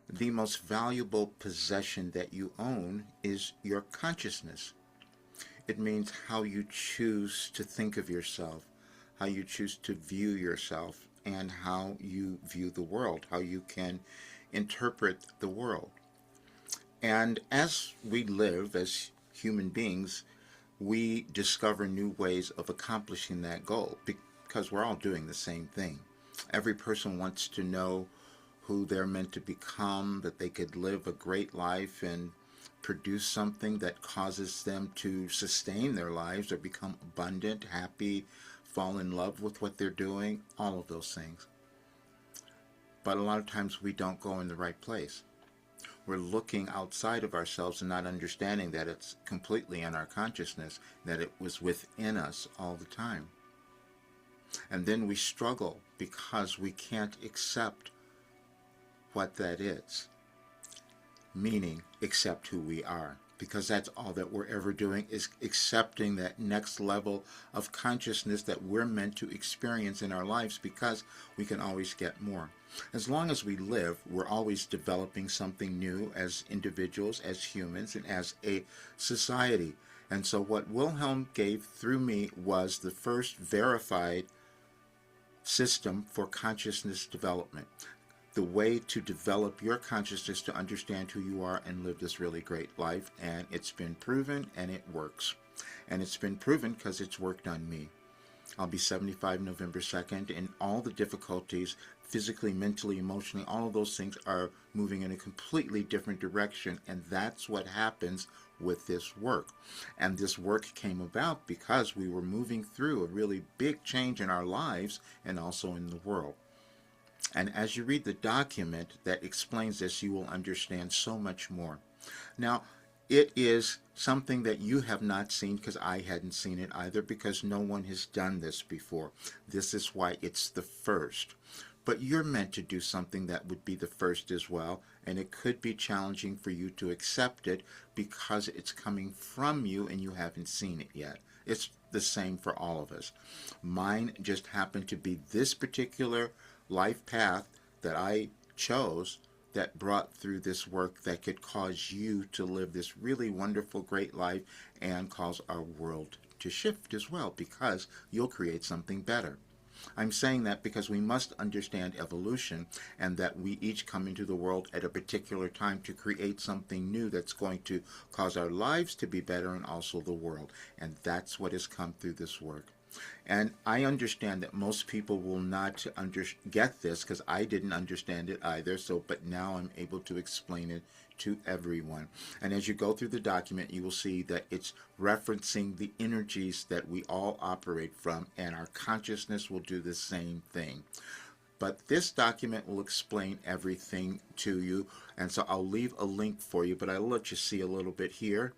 The most valuable possession that you own is your consciousness. It means how you choose to think of yourself, how you choose to view yourself, and how you view the world, how you can interpret the world. And as we live as human beings, we discover new ways of accomplishing that goal because we're all doing the same thing. Every person wants to know who they're meant to become, that they could live a great life and produce something that causes them to sustain their lives or become abundant, happy, fall in love with what they're doing, all of those things. But a lot of times we don't go in the right place. We're looking outside of ourselves and not understanding that it's completely in our consciousness, that it was within us all the time. And then we struggle because we can't accept what that is, meaning accept who we are, because that's all that we're ever doing is accepting that next level of consciousness that we're meant to experience in our lives, because we can always get more. As long as we live, we're always developing something new as individuals, as humans, and as a society. And so what Wilhelm gave through me was the first verified system for consciousness development. The way to develop your consciousness to understand who you are and live this really great life. And it's been proven, and it works. And it's been proven because it's worked on me. I'll be 75 November 2nd, and all the difficulties, physically, mentally, emotionally, all of those things are moving in a completely different direction. And that's what happens with this work. And this work came about because we were moving through a really big change in our lives and also in the world. And as you read the document that explains this, you will understand so much more. Now, it is something that you have not seen, because I hadn't seen it either, because no one has done this before. This is why it's the first. But you're meant to do something that would be the first as well, and it could be challenging for you to accept it because it's coming from you and you haven't seen it yet. It's the same for all of us. Mine just happened to be this particular life path that I chose that brought through this work that could cause you to live this really wonderful, great life and cause our world to shift as well, because you'll create something better. I'm saying that because we must understand evolution, and that we each come into the world at a particular time to create something new that's going to cause our lives to be better and also the world. And that's what has come through this work. And I understand that most people will not get this, because I didn't understand it either. But now I'm able to explain it to everyone. And as you go through the document, you will see that it's referencing the energies that we all operate from, and our consciousness will do the same thing. But this document will explain everything to you. And so I'll leave a link for you, but I'll let you see a little bit here.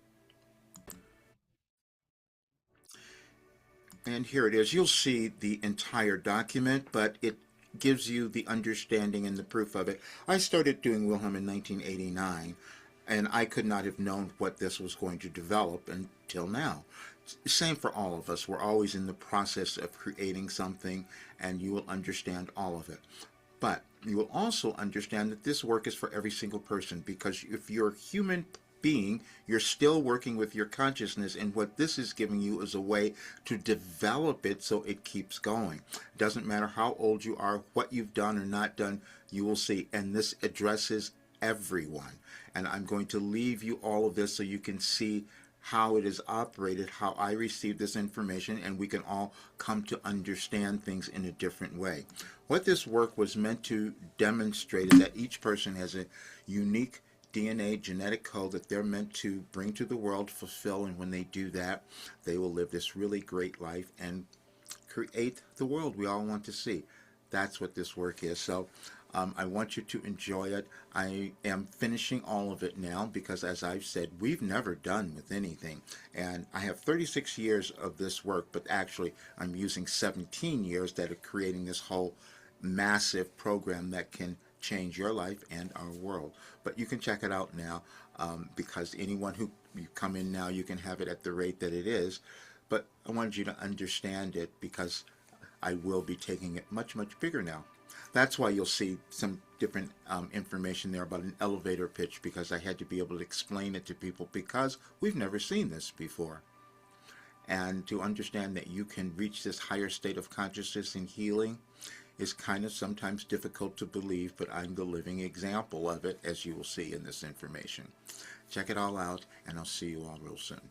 And here it is. You'll see the entire document, but it gives you the understanding and the proof of it. I started doing Wilhelm in 1989, and I could not have known what this was going to develop until now. Same for all of us. We're always in the process of creating something, and you will understand all of it. But you will also understand that this work is for every single person, because if you're a human being, you're still working with your consciousness, and what this is giving you is a way to develop it so it keeps going. It doesn't matter how old you are, what you've done or not done, you will see. And this addresses everyone. And I'm going to leave you all of this so you can see how it is operated, how I received this information, and we can all come to understand things in a different way. What this work was meant to demonstrate is that each person has a unique DNA genetic code that they're meant to bring to the world, fulfill, and when they do that, they will live this really great life and create the world we all want to see. That's what this work is. So I want you to enjoy it. I am finishing all of it now because, as I've said, we've never done with anything. And I have 36 years of this work, but actually I'm using 17 years that are creating this whole massive program that can change your life and our world. But you can check it out now, because anyone who you come in now, you can have it at the rate that it is. But I wanted you to understand it because I will be taking it much, much bigger now. That's why you'll see some different information there about an elevator pitch, because I had to be able to explain it to people because we've never seen this before. And to understand that you can reach this higher state of consciousness and healing is kind of sometimes difficult to believe, but I'm the living example of it, as you will see in this information. Check it all out, and I'll see you all real soon.